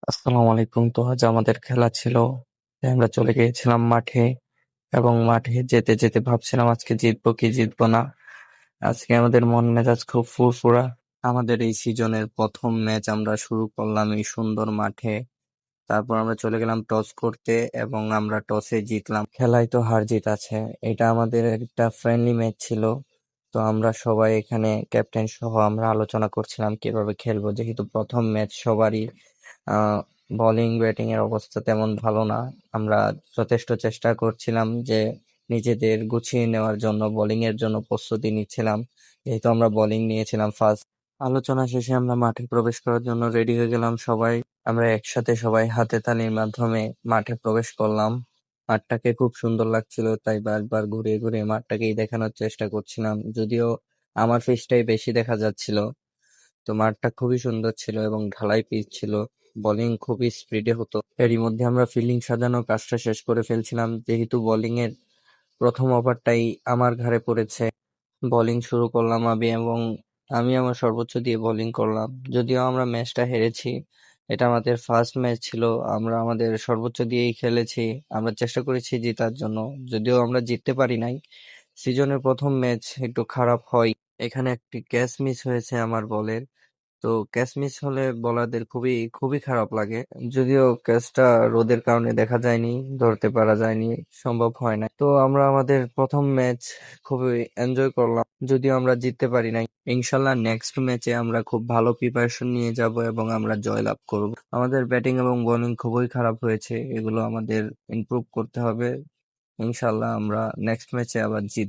আসসালামু আলাইকুম। তো আজ আমাদের খেলা ছিল। তাই আমরা চলে গিয়েছিলাম মাঠে এবং মাঠে যেতে যেতে ভাবছিলাম আজকে জিতবো কি জিতবো না। আজকে আমাদের মন মেজাজ খুব ফুরফুরা। আমাদের এই সিজনের প্রথম ম্যাচ আমরা শুরু করলাম এই সুন্দর মাঠে। তারপর আমরা চলে গেলাম টস করতে এবং আমরা টসে জিতলাম। খেলায় তো হার জিত আছে। এটা আমাদের একটা ফ্রেন্ডলি ম্যাচ ছিল। তো আমরা সবাই এখানে ক্যাপ্টেন সহ আমরা আলোচনা করছিলাম কিভাবে খেলবো, যেহেতু প্রথম ম্যাচ সবারই। বোলিং ব্যাটিং এর অবস্থা তেমন ভালো না। আমরা যথেষ্ট চেষ্টা করছিলাম যে নিজেদের গুছিয়ে নেওয়ার জন্য, বোলিং এর জন্য প্রস্তুতি নিচ্ছিলাম, যেহেতু আমরা বোলিং নিয়েছিলাম ফার্স্ট। আলোচনা শেষে আমরা মাঠে প্রবেশ করার জন্য রেডি হয়ে গেলাম সবাই। আমরা একসাথে সবাই হাতে তালির মাধ্যমে মাঠে প্রবেশ করলাম। মাঠটাকে খুব সুন্দর লাগছিল, তাই বারবার ঘুরে ঘুরে মাঠটাকেই দেখানোর চেষ্টা করছিলাম, যদিও আমার ফেসটাই বেশি দেখা যাচ্ছিল। তো মাঠটা খুবই সুন্দর ছিল এবং ঢালাই পিচ ছিল। বোলিং খুবই স্পিডে হতো। এরই মধ্যে আমরা ফিল্ডিং সাজানোর কাজটা শেষ করে ফেলছিলাম, যেহেতু বোলিং এর প্রথম ওভারটাই আমার ঘাড়ে পড়েছে। বোলিং শুরু করলাম আমি এবং আমি আমার সর্বোচ্চ দিয়ে বোলিং করলাম। যদিও আমরা ম্যাচটা হেরেছি, এটা আমাদের ফার্স্ট ম্যাচ ছিল। আমরা আমাদের সর্বোচ্চ দিয়েই খেলেছি। আমরা চেষ্টা করেছি জেতার জন্য, যদিও আমরা জিততে পারি নাই। সিজনের প্রথম ম্যাচ একটু খারাপ হয়। এখানে একটি ক্যাচ মিস হয়েছে আমার বলের। তো ক্যাচ মিস হলে বোলারদের খুবই খুবই খারাপ লাগে। যদিও ক্যাচটা রোদের কারণে দেখা যায়নি, ধরতে পারা যায়নি, সম্ভব হয় না। তো আমরা আমাদের প্রথম ম্যাচ খুবই এনজয় করলাম, যদিও আমরা জিততে পারি নাই। ইনশাল্লাহ নেক্সট ম্যাচে আমরা খুব ভালো প্রিপারেশন নিয়ে যাব এবং আমরা জয়লাভ করব। আমাদের ব্যাটিং এবং বোলিং খুবই খারাপ হয়েছে, এগুলো আমাদের ইমপ্রুভ করতে হবে। ইনশাল্লাহ আমরা নেক্সট ম্যাচে আবার জিতব।